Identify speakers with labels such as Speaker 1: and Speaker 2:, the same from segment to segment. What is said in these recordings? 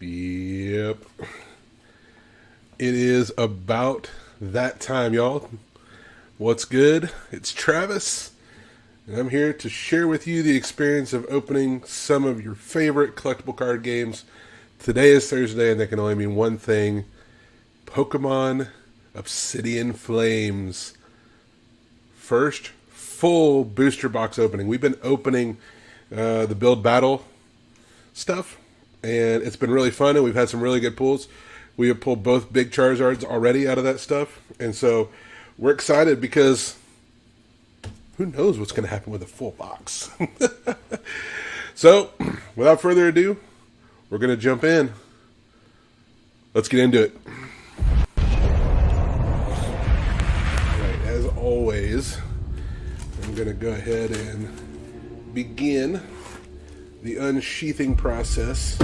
Speaker 1: Yep. It is about that time, y'all. What's good? It's Travis, and I'm here to share with you the experience of opening some of your favorite collectible card games. Today is Thursday, and that can only mean one thing. Pokemon Obsidian Flames. First full booster box opening. We've been opening the build battle stuff, and it's been really fun, and we've had some really good pulls. We have pulled both big Charizards already out of that stuff, and so we're excited because who knows what's going to happen with a full box. So, without further ado, we're going to jump in. Let's get into it. Alright, as always, I'm going to go ahead and begin the unsheathing process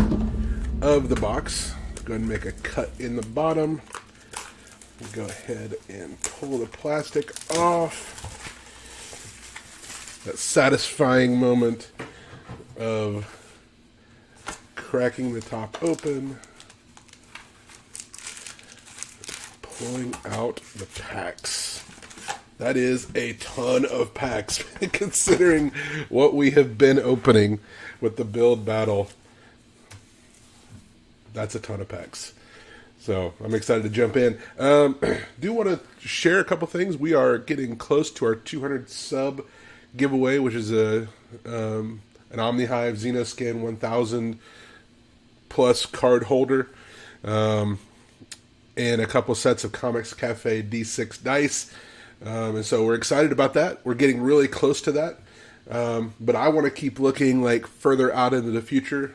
Speaker 1: of the box. Go ahead and make a cut in the bottom. Go ahead and pull the plastic off. That satisfying moment of cracking the top open, pulling out the packs. That is a ton of packs, considering what we have been opening with the build battle. That's a ton of packs. So I'm excited to jump in. Do want to share a couple things. We are getting close to our 200 sub giveaway, which is an Omnihive Xenoscan 1000 plus card holder, and a couple sets of Comix Cafe D6 dice. And so we're excited about that. We're getting really close to that. But I want to keep looking like further out into the future.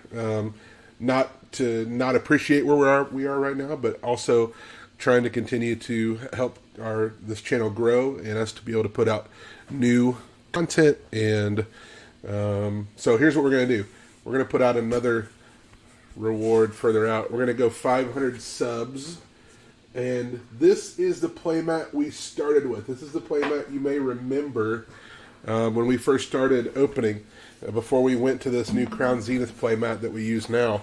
Speaker 1: Not to appreciate where we are right now, but also trying to continue to help this channel grow and us to be able to put out new content. And so here's what we're going to do. We're going to put out another reward further out. We're going to go 500 subs. And this is the playmat we started with. This is the playmat you may remember when we first started opening, before we went to this new Crown Zenith playmat that we use now.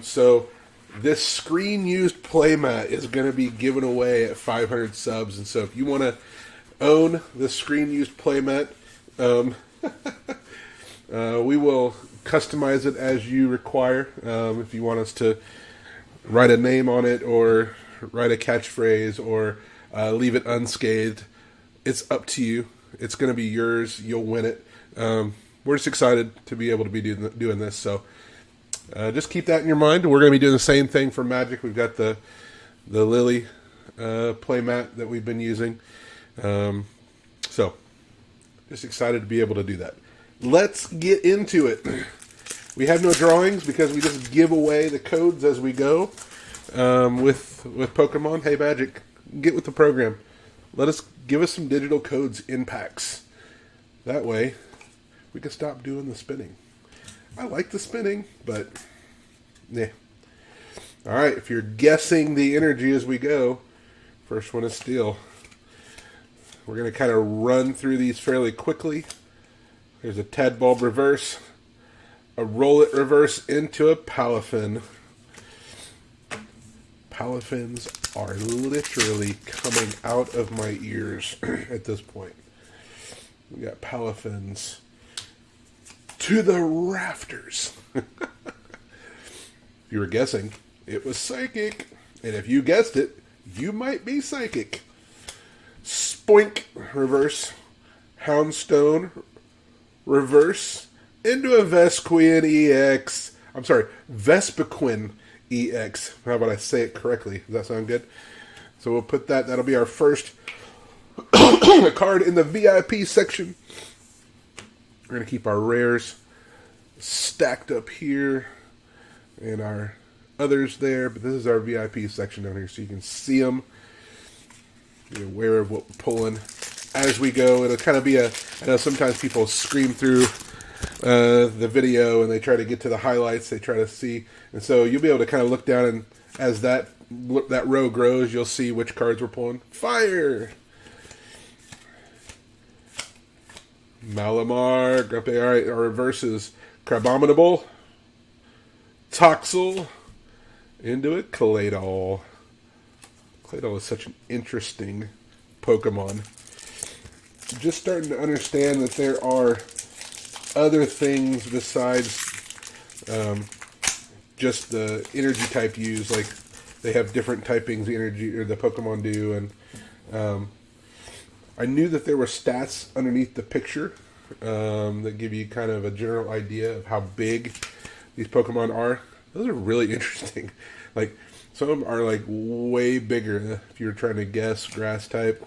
Speaker 1: So this screen-used playmat is going to be given away at 500 subs. And so if you want to own the screen-used playmat, we will customize it as you require. If you want us to write a name on it, or write a catchphrase, or leave it unscathed, it's up to you. It's going to be yours. You'll win it. We're just excited to be able to be doing this. So just keep that in your mind. We're going to be doing the same thing for Magic. We've got the Lily playmat that we've been using. So just excited to be able to do that. Let's get into it. We have no drawings because we just give away the codes as we go. With Pokemon, hey Magic, get with the program. Give us some digital codes in packs. That way, we can stop doing the spinning. I like the spinning, but yeah. All right, if you're guessing the energy as we go, first one is Steel. We're going to kind of run through these fairly quickly. There's a Tadbulb reverse, a Rollit reverse into a Palafin. Palafins are literally coming out of my ears at this point. We got Palafins to the rafters. If you were guessing, it was Psychic. And if you guessed it, you might be Psychic. Spoink reverse. Houndstone reverse into a Vespiquen EX. I'm sorry, Vespiquen EX. How about I say it correctly? Does that sound good? So we'll put that. That'll be our first card in the VIP section. We're going to keep our rares stacked up here and our others there. But this is our VIP section down here, so you can see them. Be aware of what we're pulling as we go. It'll kind of be I know sometimes people scream through the video and they try to get to the highlights. They try to see. And so you'll be able to kind of look down, and as that row grows, you'll see which cards we're pulling. Fire! Malamar. Okay, all right. Our reverse is Crabominable, Toxel, into a Claydol. Claydol is such an interesting Pokemon. I'm just starting to understand that there are other things besides just the energy type used. Like, they have different typings, the energy, or the Pokemon do, and I knew that there were stats underneath the picture that give you kind of a general idea of how big these Pokemon are. Those are really interesting. Like, some of them are like way bigger if you're trying to guess grass type.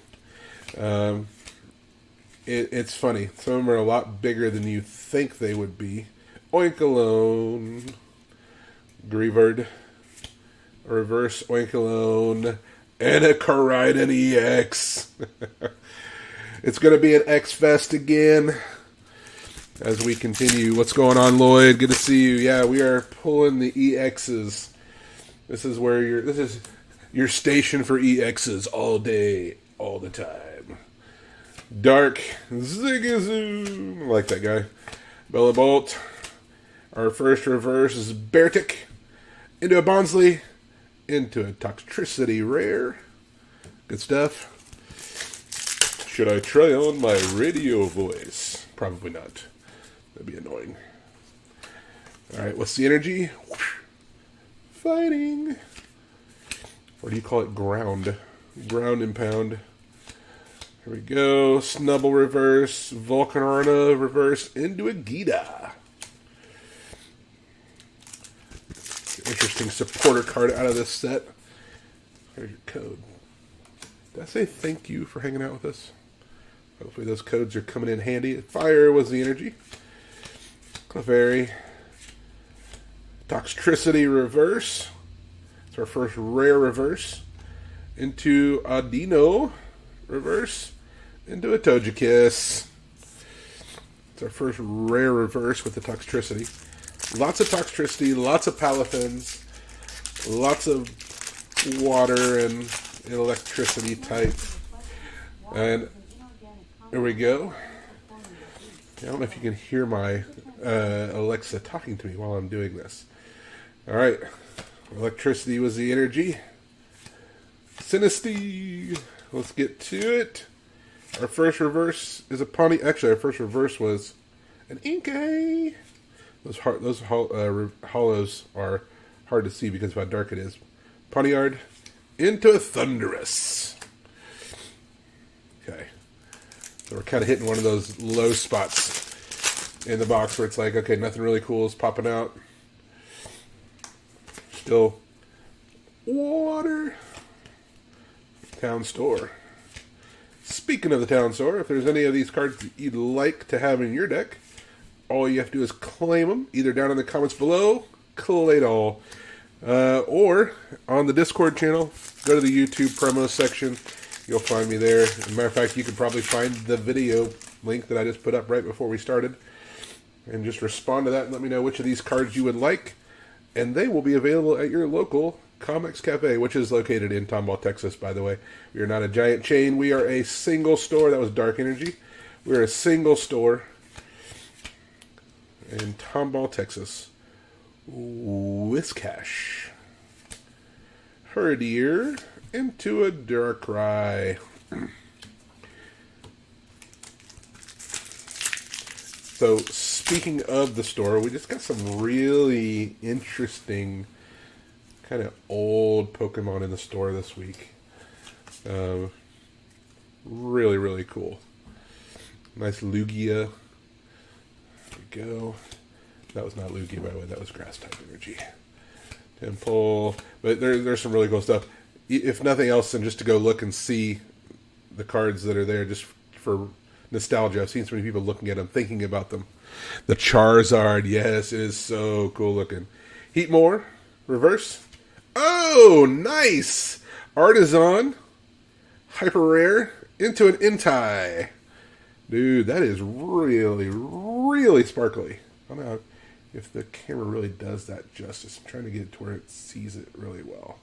Speaker 1: It's funny. Some of them are a lot bigger than you think they would be. Oinkalone, Greavard, Reverse Oinkalone, and a Koraidon EX. It's going to be an X Fest again as we continue. What's going on, Lloyd? Good to see you. Yeah, we are pulling the EXs. This is your station for EXs all day, all the time. Dark Zigazoo. I like that guy. Bellabolt. Our first reverse is Beartic. Into a Bonsley. Into a Toxtricity Rare. Good stuff. Should I try on my radio voice? Probably not. That'd be annoying. Alright, what's the energy? Fighting. Or do you call it ground? Ground and pound. Here we go. Snubble reverse. Volcarona reverse into a Gita. Interesting supporter card out of this set. There's your code. Did I say thank you for hanging out with us? Hopefully those codes are coming in handy. Fire was the energy. Clefairy. Toxtricity reverse. It's our first rare reverse. Into Audino reverse. Into a Togekiss. It's our first rare reverse with the Toxtricity. Lots of Toxtricity, lots of Palafins, lots of water and electricity type. And there we go. I don't know if you can hear my Alexa talking to me while I'm doing this. Alright. Electricity was the energy. Sinistea. Let's get to it. Our first reverse is a Pony. Actually, our first reverse was an Inkay. Those hollows are hard to see because of how dark it is. Ponyard into a Thundurus. Okay. So we're kind of hitting one of those low spots in the box where it's like, okay, nothing really cool is popping out. Still water. Town store. Speaking of the town store, if there's any of these cards that you'd like to have in your deck, all you have to do is claim them, either down in the comments below, Claydol, or on the Discord channel. Go to the YouTube promo section. You'll find me there. As a matter of fact, you could probably find the video link that I just put up right before we started. And just respond to that and let me know which of these cards you would like. And they will be available at your local Comix Cafe, which is located in Tomball, Texas, by the way. We are not a giant chain. We are a single store. That was Dark Energy. We are a single store in Tomball, Texas. Whiscash. Herdier into a Darkrai. So, speaking of the store, we just got some really interesting, kind of old Pokemon in the store this week. Really, really cool. Nice Lugia. There we go. That was not Lugia, by the way. That was Grass type energy. Temple. But there's some really cool stuff. If nothing else, then just to go look and see the cards that are there just for nostalgia. I've seen so many people looking at them, thinking about them. The Charizard. Yes, it is so cool looking. Heatmore. Reverse. Oh, nice! Artisan. Hyper Rare. Into an Entei. Dude, that is really, really sparkly. I don't know if the camera really does that justice. I'm trying to get it to where it sees it really well.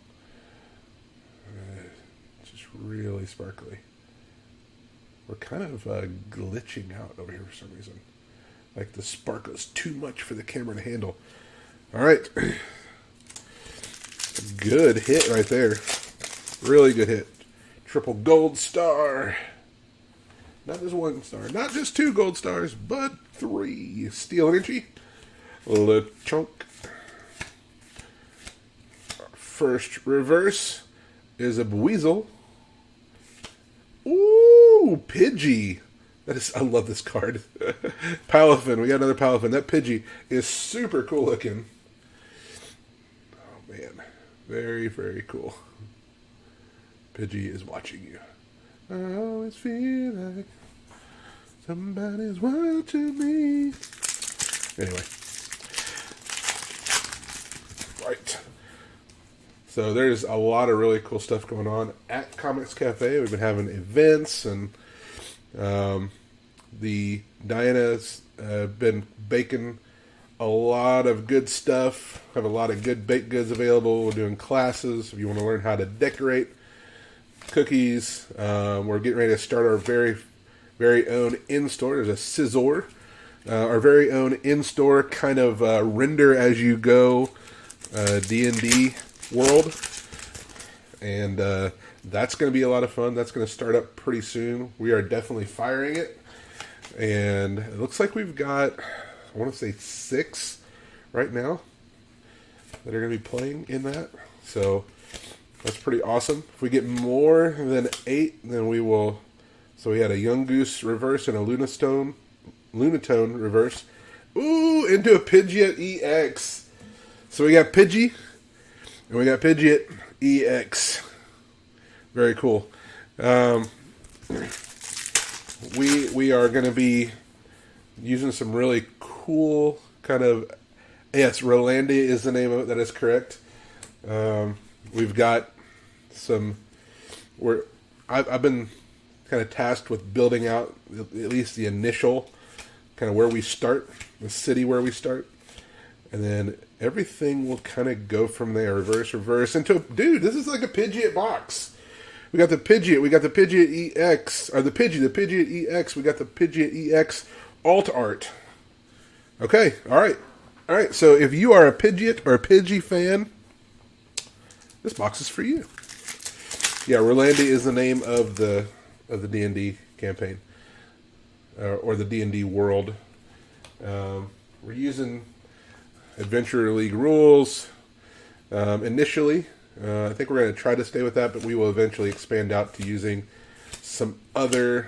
Speaker 1: Just really sparkly. We're kind of glitching out over here for some reason. Like the sparkle is too much for the camera to handle. Alright. good hit right there. Really good hit. Triple gold star. Not just 1 star. Not just 2 gold stars, but 3. Steel energy. LeChonk. First reverse is a Buizel. Ooh, Pidgey. That is, I love this card. Palafin. We got another Palafin. That Pidgey is super cool looking. Oh, man. Very, very cool. Pidgey is watching you. I always feel like somebody's watching me. Anyway. Right. So there's a lot of really cool stuff going on at Comix Cafe. We've been having events, and the Diana's been baking a lot of good stuff. Have a lot of good baked goods available. We're doing classes if you want to learn how to decorate cookies. We're getting ready to start our very, very own in-store. There's a Scizor. Our very own in-store kind of render as you go D&D world. And that's going to be a lot of fun. That's going to start up pretty soon. We are definitely firing it. And it looks like we've got, I want to say 6 right now that are going to be playing in that. So that's pretty awesome. If we get more than 8, then we will. So we had a Young Goose reverse and a Lunatone reverse. Ooh, into a Pidgeot EX. So we got Pidgey, and we got Pidgeot EX. Very cool. We are going to be using some really cool kind of. Yes, Rolandia is the name of it. That is correct. We've got some. I've been kind of tasked with building out at least the initial kind of where we start, the city where we start, and then everything will kind of go from there. Reverse into dude. This is like a Pidgeot box. We got the Pidgeot. We got the Pidgeot EX, or the Pidgeot EX. We got the Pidgeot EX alt art. Okay, all right. So if you are a Pidgeot or a Pidgey fan, this box is for you. Yeah, Rolandia is the name of the D&D campaign, or the D&D world. We're using Adventure League rules initially. I think we're going to try to stay with that, but we will eventually expand out to using some other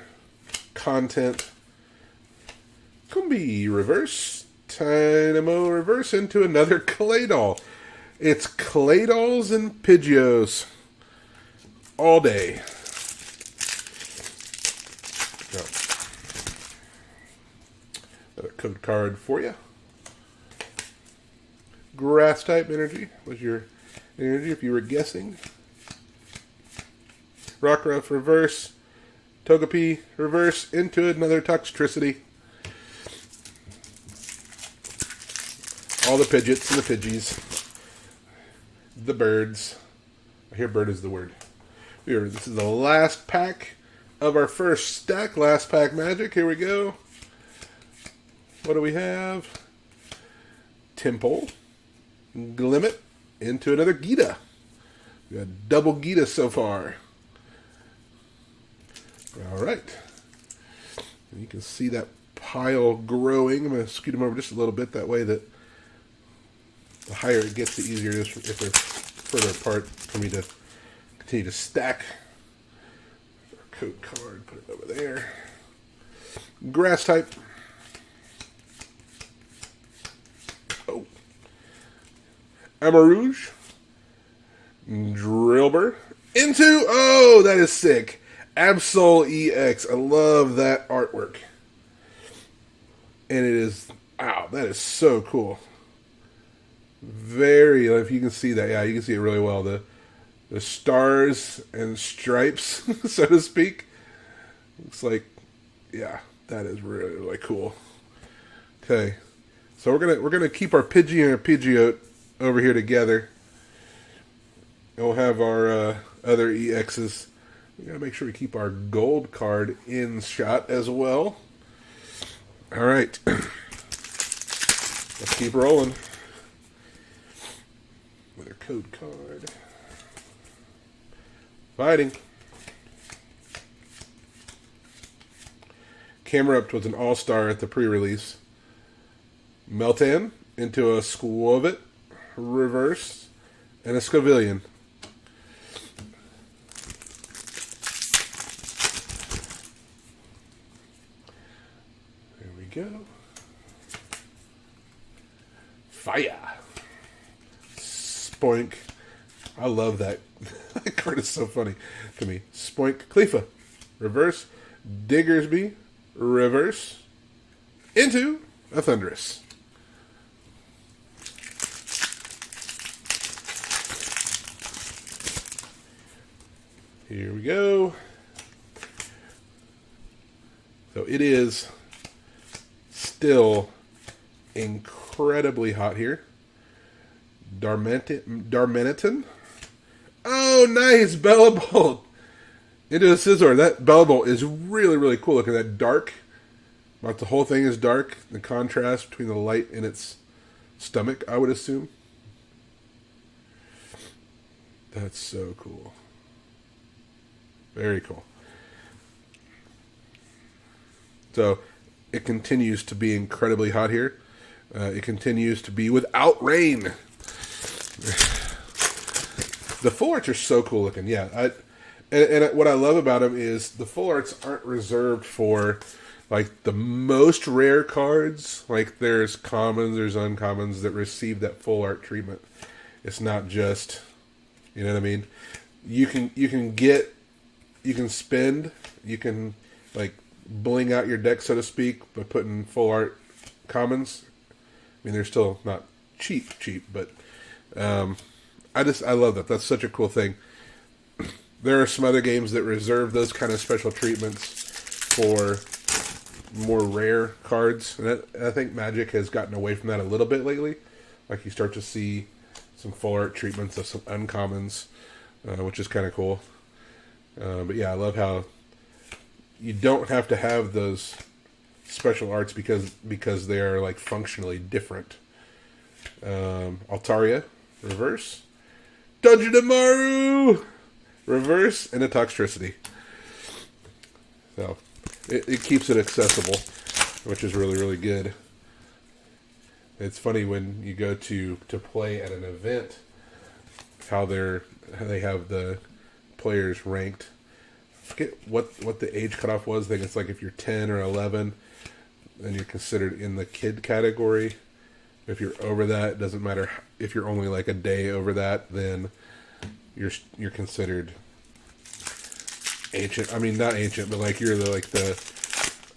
Speaker 1: content. Combi reverse, Dynamo reverse into another Claydol. It's Claydols and Pidgeos all day. Another code card for you. Grass type energy was your energy if you were guessing. Rockruff reverse. Togepi reverse into another Toxtricity. All the Pidgeots and the Pidgeys. The birds. I hear bird is the word. This is the last pack of our first stack. Last pack magic. Here we go. What do we have? Temple. Glimmet. Into another Gita. We got double Gita so far. Alright. And you can see that pile growing. I'm going to scoot them over just a little bit. That way that the higher it gets, the easier it is if they're further apart for me to continue to stack. Our code card, put it over there. Grass type. Oh. Amarouge. Drillbur. Into, oh, that is sick. Absol EX. I love that artwork. And it is, wow, that is so cool. Very, if you can see that, yeah, you can see it really well. The stars and stripes, so to speak. Looks like, yeah, that is really, really cool. Okay, so we're gonna keep our Pidgey and our Pidgeot over here together. And we'll have our other EXs. We gotta make sure we keep our gold card in shot as well. All right, let's keep rolling. with a code card. Fighting. Camerupt was an all-star at the pre-release. Meltan into a Squovit, reverse, and a Scovillion. There we go. Fire. Spoink. I love that. That card is so funny to me. Spoink. Clefa. Reverse. Diggersby. Reverse. Into a Thundurus. Here we go. So it is still incredibly hot here. Darmanitan. Oh, nice! Bellabolt into a Scizor. That Bellabolt is really, really cool. Look at that dark. Like the whole thing is dark. The contrast between the light and its stomach, I would assume. That's so cool. Very cool. So it continues to be incredibly hot here. It continues to be without rain. The full arts are so cool looking. Yeah, and what I love about them is the full arts aren't reserved for like the most rare cards. Like there's commons, there's uncommons that receive that full art treatment. It's not just, you know what I mean. You can spend, you can like bling out your deck, so to speak, by putting full art commons. I mean, they're still not cheap, but I love that. That's such a cool thing. There are some other games that reserve those kind of special treatments for more rare cards. And I think Magic has gotten away from that a little bit lately. Like you start to see some full art treatments of some uncommons, which is kind of cool. But yeah, I love how you don't have to have those special arts because they are like functionally different. Altaria, reverse. Dungeonomaru, reverse, and a Toxtricity. So it keeps it accessible, which is really, really good. It's funny when you go to play at an event, how they have the players ranked. I forget what the age cutoff was. I think it's like if you're 10 or 11, then you're considered in the kid category. If you're over that, it doesn't matter. If you're only like a day over that, then you're considered ancient. I mean, not ancient, but like you're the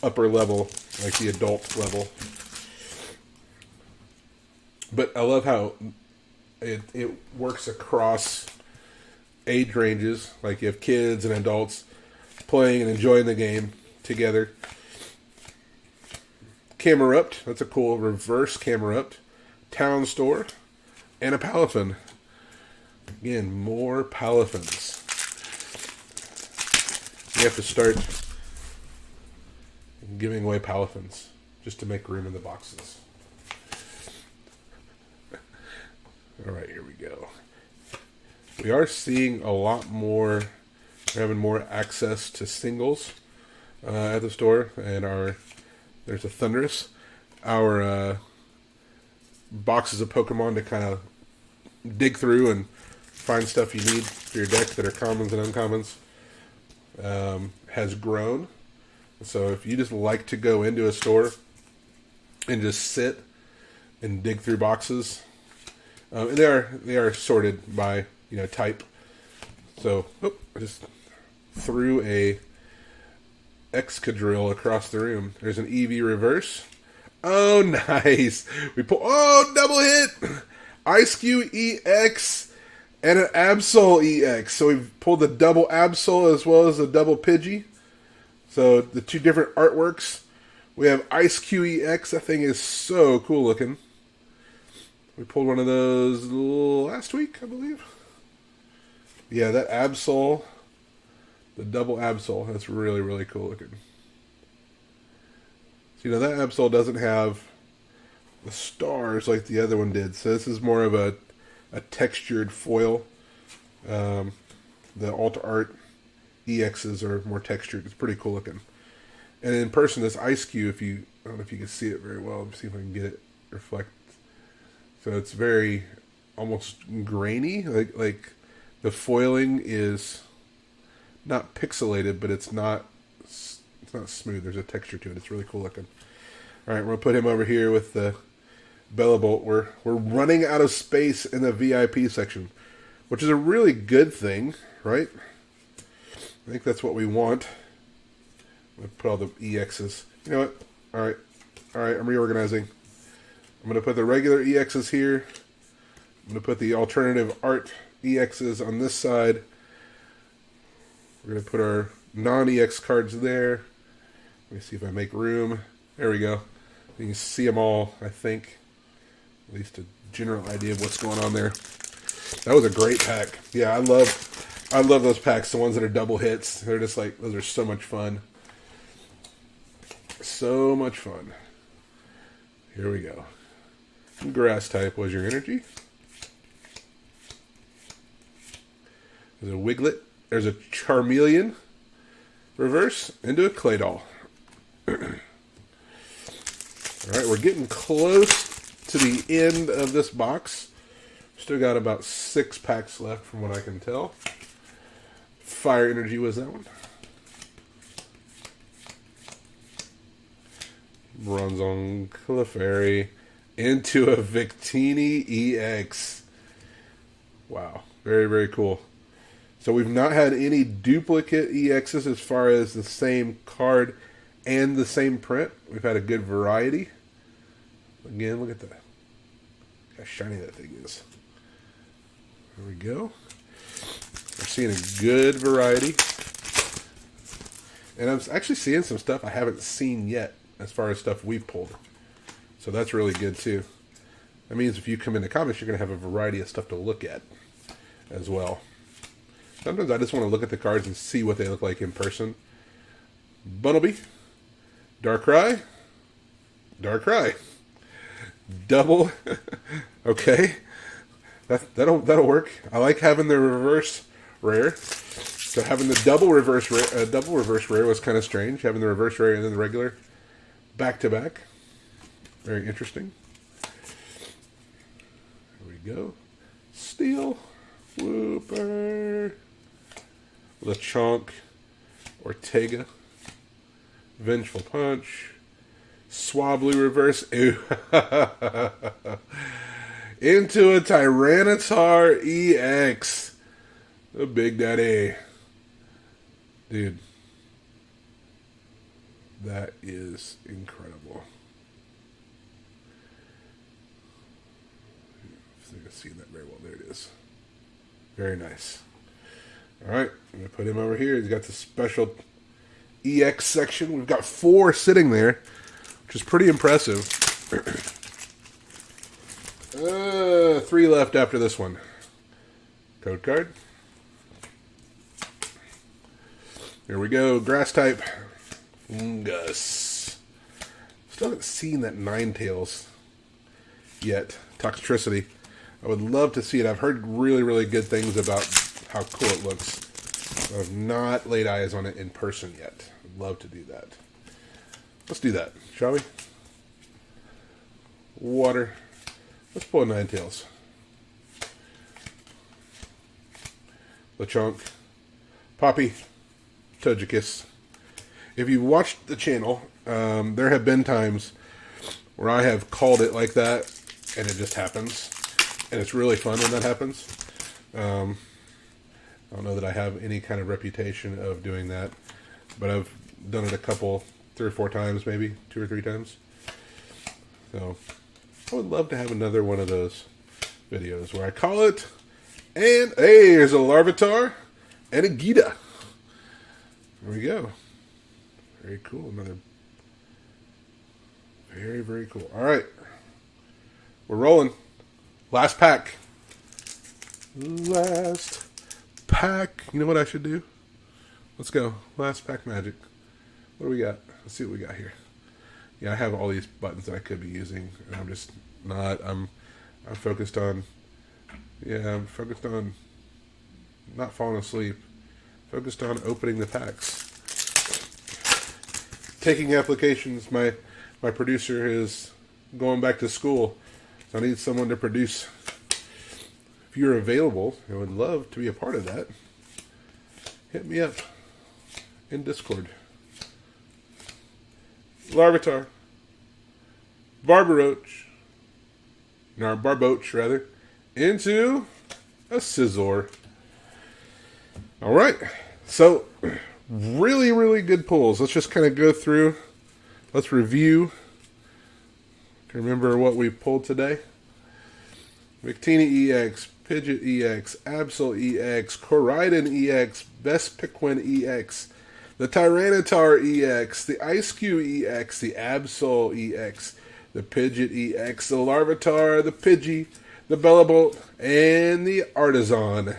Speaker 1: upper level, like the adult level. But I love how it works across age ranges. Like you have kids and adults playing and enjoying the game together. Camerupt, that's a cool reverse Camerupt. Town Store, and a Palafin. Again, more Palafins. We have to start giving away Palafins just to make room in the boxes. Alright, here we go. We are seeing a lot more, we're having more access to singles at the store, and there's a Thundurus. Our boxes of Pokemon to kind of dig through and find stuff you need for your deck that are commons and uncommons has grown. So if you just like to go into a store and just sit and dig through boxes, and they are sorted by type. So I just threw a Excadrill across the room. There's an EV reverse. Oh, nice. We pull. Oh, double hit. Ice-Q EX and an Absol EX. So we've pulled the double Absol as well as the double Pidgey. So the two different artworks. We have Ice-Q EX. That thing is so cool looking. We pulled one of those last week, I believe. Yeah, that Absol, the double Absol, that's really, really cool looking. So, that Absol doesn't have the stars like the other one did. So this is more of a a textured foil. The Alt Art EXs are more textured. It's pretty cool looking. And in person, this Ice Cube, I don't know if you can see it very well. Let's see if I can get it reflect. So it's very almost grainy. Like the foiling is not pixelated, but it's not smooth. There's a texture to it. It's really cool looking. All right, we're gonna put him over here with the Bellabolt. We're running out of space in the VIP section, which is a really good thing, right? I think that's what we want. I'm gonna put all the EXs. You know what? All right, I'm reorganizing. I'm gonna put the regular EXs here. I'm gonna put the alternative art EXs on this side. We're gonna put our non-EX cards there. Let me see if I make room. There we go. You can see them all, I think. At least a general idea of what's going on there. That was a great pack. Yeah, I love those packs, the ones that are double hits. They're just like, those are so much fun. So much fun. Here we go. Grass type was your energy. There's a Wiglet. There's a Charmeleon reverse into a Claydol. Alright, we're getting close to the end of this box. Still got about 6 packs left from what I can tell. Fire Energy was that one. Bronzong Clefairy into a Victini EX. Wow, very, very cool. So we've not had any duplicate EXs as far as the same card and the same print. We've had a good variety. Again, look at that. How shiny that thing is. There we go. We're seeing a good variety. And I'm actually seeing some stuff I haven't seen yet as far as stuff we've pulled. So that's really good too. That means if you come into Comix, you're going to have a variety of stuff to look at as well. Sometimes I just want to look at the cards and see what they look like in person. Bunnelby, Darkrai, double. Okay, that'll work. I like having the reverse rare. So having the double reverse rare was kind of strange. Having the reverse rare and then the regular back to back. Very interesting. Here we go. Steel. Whooper. Lechonk. Ortega. Vengeful Punch. Swablu reverse. Ew. Into a Tyranitar EX. The Big Daddy. Dude. That is incredible. I think I've seen that very well. There it is. Very nice. Alright, I'm going to put him over here. He's got the special EX section. We've got 4 sitting there, which is pretty impressive. 3 left after this one. Code card. Here we go. Grass type. Fungus. Still haven't seen that Ninetales yet. Toxtricity. I would love to see it. I've heard really, really good things about how cool it looks. I've not laid eyes on it in person yet. I'd love to do that. Let's do that, shall we? Water. Let's pull a Ninetales. Lechonk. Poppy. Togekiss. If you watched the channel, there have been times where I have called it like that, and it just happens. And it's really fun when that happens. I don't know that I have any kind of reputation of doing that, but I've done it 3 or 4 times, maybe 2 or 3 times. So I would love to have another one of those videos where I call it, and hey, there's a Larvitar and a Gita. There we go. Very cool. Another very, very cool. All right. We're rolling. Last pack. Last pack. You know what I should do? Let's go. Last pack magic. What do we got? Let's see what we got here. Yeah, I have all these buttons that I could be using, and I'm just not. I'm focused on Yeah, I'm focused on not falling asleep. Focused on opening the packs. Taking applications. My producer is going back to school, so I need someone to produce. If you're available, I would love to be a part of that. Hit me up in Discord. Larvitar, Barboach, rather, into a Scizor. All right, so really, really good pulls. Let's just kind of go through. Let's review. Remember what we pulled today? Victini EX, Pidgeot EX, Absol EX, Koraidon EX, Vespiquen EX, the Tyranitar EX, the Ice-Q EX, the Absol EX, the Pidgeot EX, the Larvitar, the Pidgey, the Bellabolt, and the Artisan.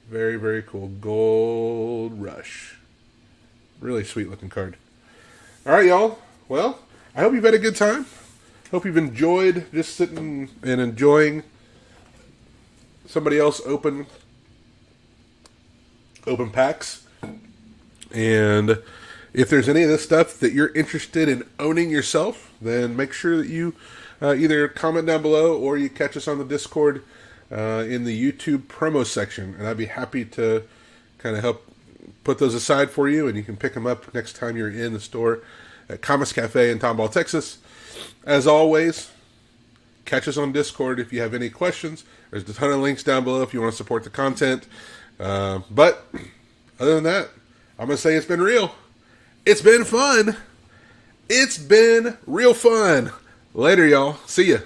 Speaker 1: Very, very cool. Gold Rush. Really sweet looking card. All right, y'all. Well, I hope you've had a good time. Hope you've enjoyed just sitting and enjoying somebody else open packs. And if there's any of this stuff that you're interested in owning yourself, then make sure that you either comment down below or you catch us on the Discord in the YouTube promo section. And I'd be happy to kind of help put those aside for you, and you can pick them up next time you're in the store at Comix Cafe in Tomball, Texas. As always, catch us on Discord if you have any questions. There's a ton of links down below if you want to support the content. But other than that, I'm going to say it's been real. It's been fun. It's been real fun. Later, y'all. See ya.